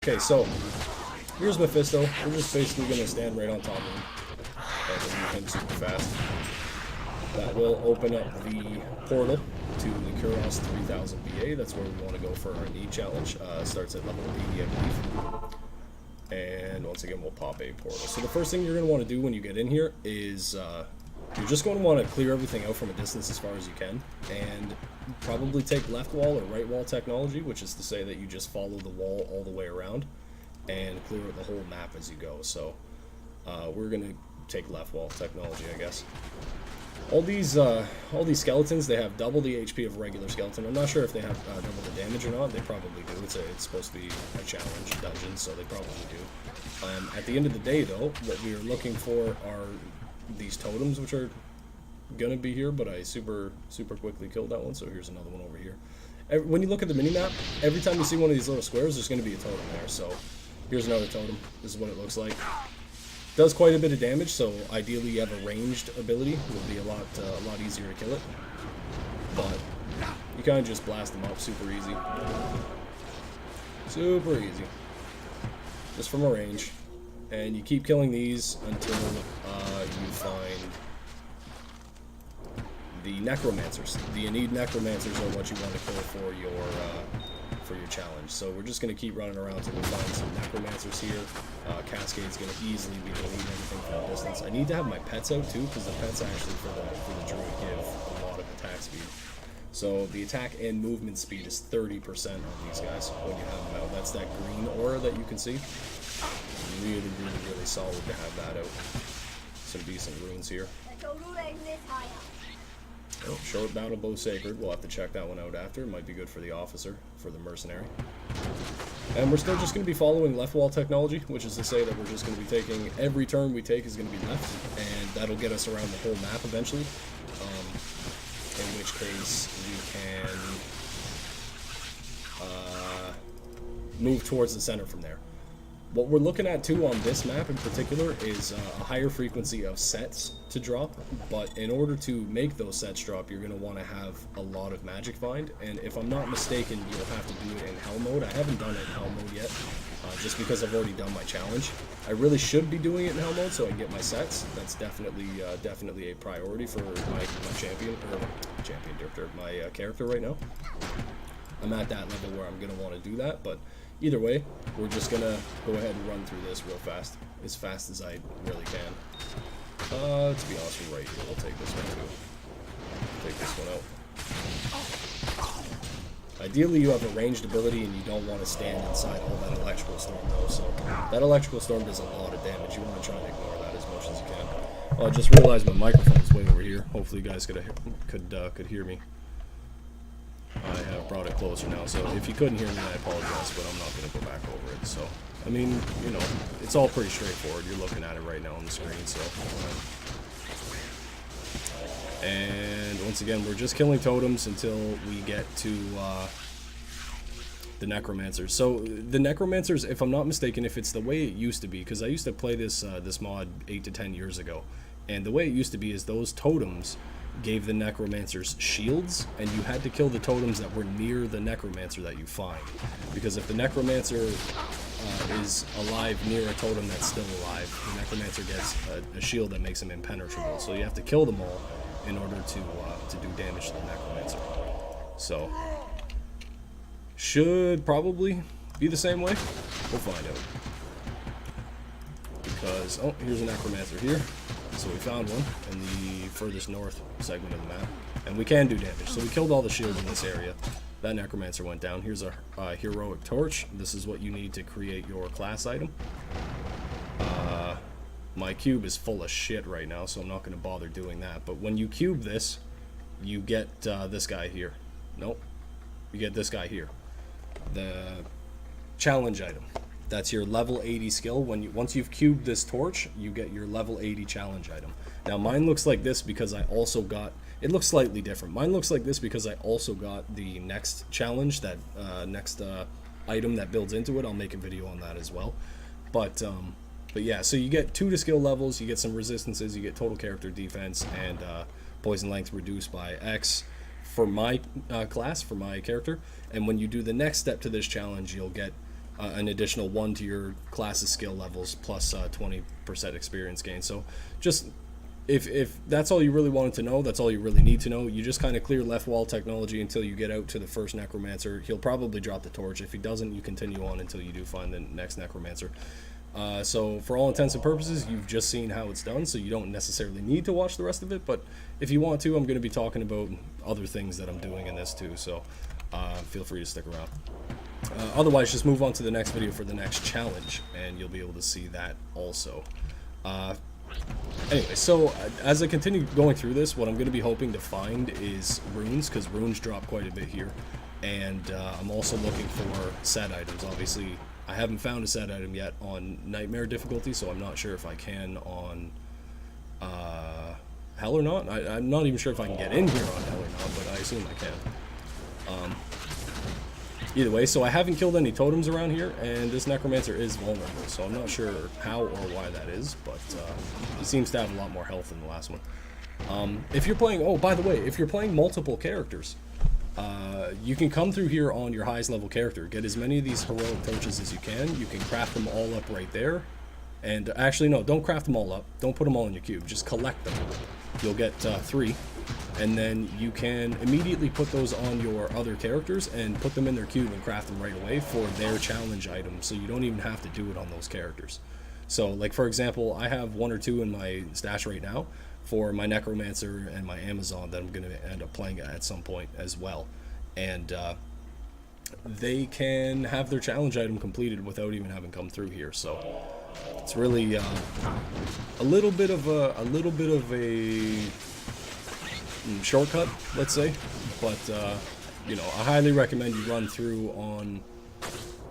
Okay, so here's Mephisto. We're just basically going to stand right on top of him and move him super fast. That will open up the portal to the Kuros 3000 BA. That's where we want to go for our Ennead challenge. Starts at level 80, I believe. And once again, we'll pop a portal. So the first thing you're going to want to do when you get in here is you're just going to want to clear everything out from a distance as far as you can, and probably take left wall or right wall technology, which is to say that you just follow the wall all the way around and clear the whole map as you go. So we're going to take left wall technology, I guess. All these skeletons, they have double the HP of a regular skeleton. I'm not sure if they have double the damage or not. They probably do. It's supposed to be a challenge dungeon, so they probably do. At the end of the day, though, what we are looking for are these totems, which are gonna be here, but I super quickly killed that one, so here's another one over here. When you look at the mini-map, every time you see one of these little squares, there's gonna be a totem there, so here's another totem. This is what it looks like. Does quite a bit of damage, so ideally you have a ranged ability. It will be a lot easier to kill it. But you kind of just blast them up super easy. Super easy. Just from a range. And you keep killing these until you find the necromancers. The Ennead necromancers are what you want to kill for your challenge. So we're just going to keep running around until we find some necromancers here. Cascade's going to easily be able to eat everything from a distance. I need to have my pets out too, because the pets actually for the druid give a lot of attack speed. So the attack and movement speed is 30% on these guys when you have them out. That's that green aura that you can see. Really solid to have that out. Some decent runes here. Oh, short battle bow sacred. We'll have to check that one out after. It might be good for the officer, for the mercenary. And we're still just going to be following left wall technology, which is to say that we're just going to be taking, every turn we take is going to be left, and that'll get us around the whole map eventually. In which case we can move towards the center from there. What we're looking at too on this map in particular is a higher frequency of sets to drop, but in order to make those sets drop, you're going to want to have a lot of magic find, and if I'm not mistaken, you'll have to do it in hell mode. I haven't done it in hell mode yet, just because I've already done my challenge. I really should be doing it in hell mode so I can get my sets. That's definitely a priority for my character right now. I'm at that level where I'm going to want to do that, but either way, we're just going to go ahead and run through this real fast as I really can. To be honest, we're right here. We'll take this one too. Take this one out. Ideally, you have a ranged ability and you don't want to stand inside all that electrical storm though, so that electrical storm does a lot of damage. You want to try and ignore that as much as you can. I just realized my microphone is way over here. Hopefully you guys could hear me. I have brought it closer now, so if you couldn't hear me, I apologize, but I'm not going to go back over it. So, I mean, you know, it's all pretty straightforward. You're looking at it right now on the screen, so. And once again, we're just killing totems until we get to the necromancers. So the necromancers, if I'm not mistaken, if it's the way it used to be, because I used to play this mod 8 to 10 years ago, and the way it used to be is those totems gave the necromancers shields, and you had to kill the totems that were near the necromancer that you find, because if the necromancer is alive near a totem that's still alive, the necromancer gets a shield that makes him impenetrable. So you have to kill them all in order to do damage to the necromancer. So should probably be the same way. We'll find out, because oh, here's a necromancer here. So we found one in the furthest north segment of the map, and we can do damage. So we killed all the shields in this area. That necromancer went down. Here's a heroic torch. This is what you need to create your class item. My cube is full of shit right now, so I'm not going to bother doing that. But when you cube this, you get this guy here. Nope. You get this guy here. The challenge item. That's your level 80 skill. Once you've cubed this torch, you get your level 80 challenge item. Now mine looks like this because I also got, it looks slightly different. Mine looks like this because I also got the next challenge, that next item that builds into it. I'll make a video on that as well. But yeah, so you get 2 to skill levels, you get some resistances, you get total character defense, and poison length reduced by X for my class, for my character. And when you do the next step to this challenge, you'll get an additional 1 to your class's skill levels plus 20% experience gain. So just if that's all you really wanted to know, that's all you really need to know. You just kind of clear left wall technology until you get out to the first necromancer. He'll probably drop the torch. If he doesn't, you continue on until you do find the next necromancer. So for all intents and purposes, you've just seen how it's done, so you don't necessarily need to watch the rest of it. But if you want to, I'm going to be talking about other things that I'm doing in this too, so feel free to stick around. Otherwise, just move on to the next video for the next challenge, and you'll be able to see that also. Anyway, so as I continue going through this, what I'm going to be hoping to find is runes, because runes drop quite a bit here. And I'm also looking for set items. Obviously, I haven't found a set item yet on Nightmare difficulty, so I'm not sure if I can on Hell or not. I'm not even sure if I can get in here on Hell or not, but I assume I can. Either way, so I haven't killed any totems around here, and this Necromancer is vulnerable, so I'm not sure how or why that is, but he seems to have a lot more health than the last one. If you're playing, oh, by the way, if you're playing multiple characters, you can come through here on your highest level character, get as many of these heroic torches as you can. You can craft them all up right there, and actually, no, don't craft them all up. Don't put them all in your cube, just collect them. You'll get 3. And then you can immediately put those on your other characters and put them in their cube and craft them right away for their challenge items, so you don't even have to do it on those characters. So, like, for example, I have 1 or 2 in my stash right now for my Necromancer and my Amazon that I'm going to end up playing at some point as well. And they can have their challenge item completed without even having come through here. So it's really a little bit of a shortcut, let's say, but you know, I highly recommend you run through on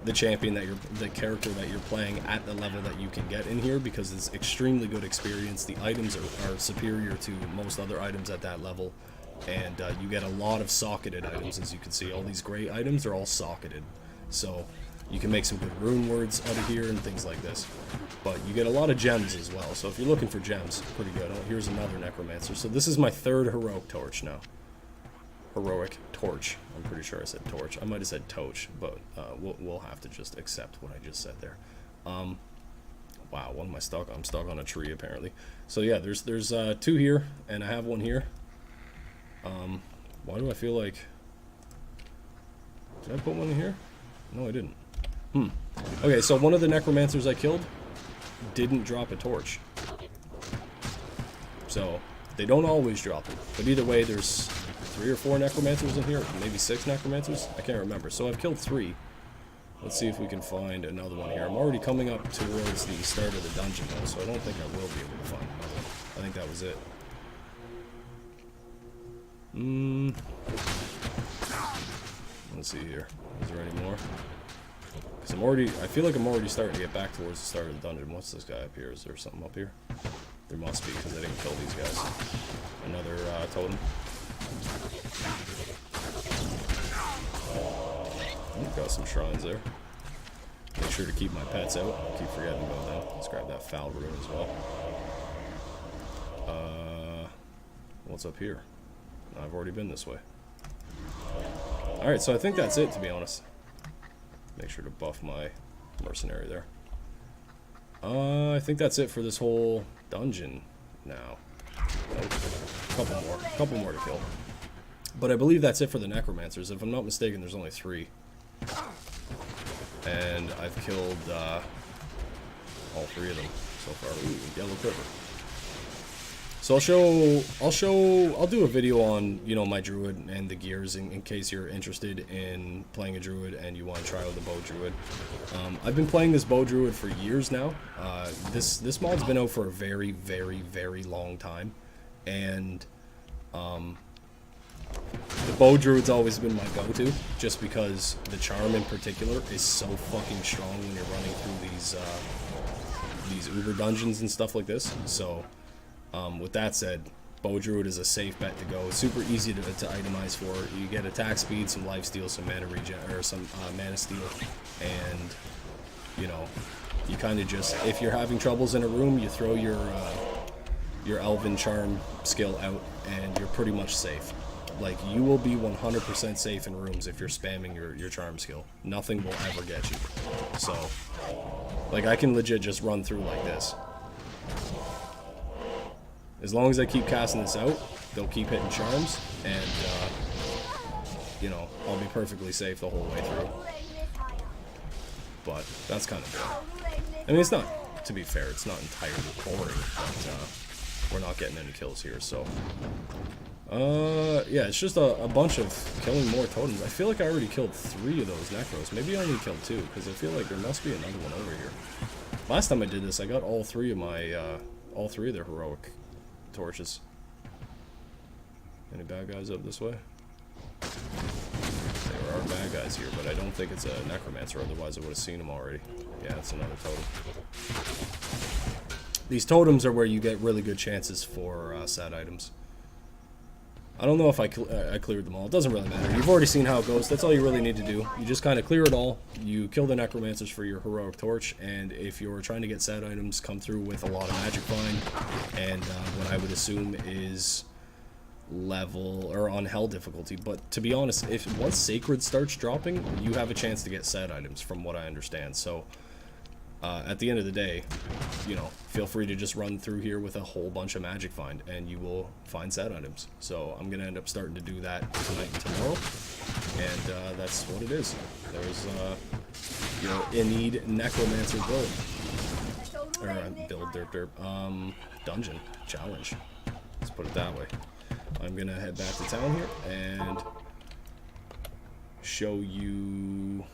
the champion the character that you're playing at the level that you can get in here, because it's extremely good experience. The items are superior to most other items at that level, and you get a lot of socketed items. As you can see, all these gray items are all socketed, so you can make some good rune words out of here and things like this. But you get a lot of gems as well, so if you're looking for gems, pretty good. Oh, here's another Necromancer. So this is my 3rd heroic torch now. Heroic torch. I'm pretty sure I said torch. I might have said touch, but we'll have to just accept what I just said there. Wow, what am I stuck? I'm stuck on a tree apparently. So yeah, there's 2 here, and I have 1 here. Why do I feel like... Did I put 1 in here? No, I didn't. Okay, so one of the Necromancers I killed didn't drop a torch. So they don't always drop it, but either way, there's 3 or 4 Necromancers in here, maybe 6 Necromancers, I can't remember. So I've killed 3. Let's see if we can find another one here. I'm already coming up towards the start of the dungeon though, so I don't think I will be able to find another one. I think that was it. Let's see here. Is there any more? Because I feel like I'm already starting to get back towards the start of the dungeon. What's this guy up here? Is there something up here? There must be, because I didn't kill these guys. Another totem. Got some shrines there. Make sure to keep my pets out. I keep forgetting about that. Let's grab that foul rune as well. What's up here? I've already been this way. Alright, so I think that's it, to be honest. Make sure to buff my mercenary there. I think that's it for this whole dungeon now. Nope. Couple more to kill. But I believe that's it for the Necromancers. If I'm not mistaken, there's only 3. And I've killed all 3 of them so far. Ooh, yellow quiver. So I'll do a video on, you know, my druid and the gears in case you're interested in playing a druid and you want to try out the bow druid. I've been playing this bow druid for years now. This mod's been out for a very, very, very long time, and the bow druid's always been my go-to, just because the charm in particular is so fucking strong when you're running through these uber dungeons and stuff like this. So with that said, bow druid is a safe bet to go. It's super easy to itemize for. You get attack speed, some life steal, some mana regen, or some mana steal, and you know, you kind of just, if you're having troubles in a room, you throw your elven charm skill out, and you're pretty much safe. Like, you will be 100% safe in rooms if you're spamming your charm skill. Nothing will ever get you. So, like, I can legit just run through like this. As long as I keep casting this out, they'll keep hitting charms, and, you know, I'll be perfectly safe the whole way through. But that's kind of good. I mean, it's not, to be fair, it's not entirely boring, but we're not getting any kills here, so... yeah, it's just a bunch of killing more totems. I feel like I already killed 3 of those Necros. Maybe I only killed 2, because I feel like there must be another one over here. Last time I did this, I got all 3 of my, all 3 of their heroic torches. Any bad guys up this way? There are bad guys here, but I don't think it's a necromancer, otherwise I would have seen them already. Yeah, it's another totem. These totems are where you get really good chances for sad items. I don't know if I cleared them all. It doesn't really matter. You've already seen how it goes. That's all you really need to do. You just kind of clear it all. You kill the necromancers for your heroic torch, and if you're trying to get sad items, come through with a lot of magic find, and what I would assume is level or on hell difficulty. But to be honest, if once sacred starts dropping, you have a chance to get sad items, from what I understand. So at the end of the day, you know, feel free to just run through here with a whole bunch of magic find, and you will find sad items. So I'm gonna end up starting to do that tonight and tomorrow, and that's what it is. There's your Ennead necromancer build, dungeon challenge. Let's put it that way. I'm gonna head back to town here and show you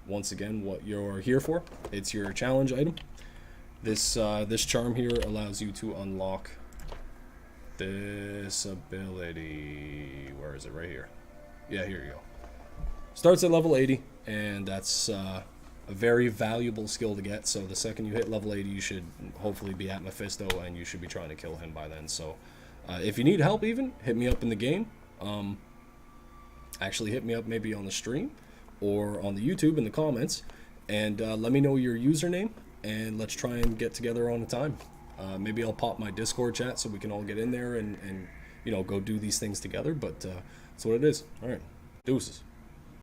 once again what you're here for. It's your challenge item. This this charm here allows you to unlock this ability. Where is it? Right here. Yeah, here you go. Starts at level 80, and that's a very valuable skill to get. So the second you hit level 80, you should hopefully be at Mephisto, and you should be trying to kill him by then. So if you need help, even hit me up in the game. Actually, hit me up maybe on the stream or on the YouTube in the comments, and let me know your username, and let's try and get together on a time. Maybe I'll pop my Discord chat so we can all get in there and you know, go do these things together, but that's what it is. All right, deuces.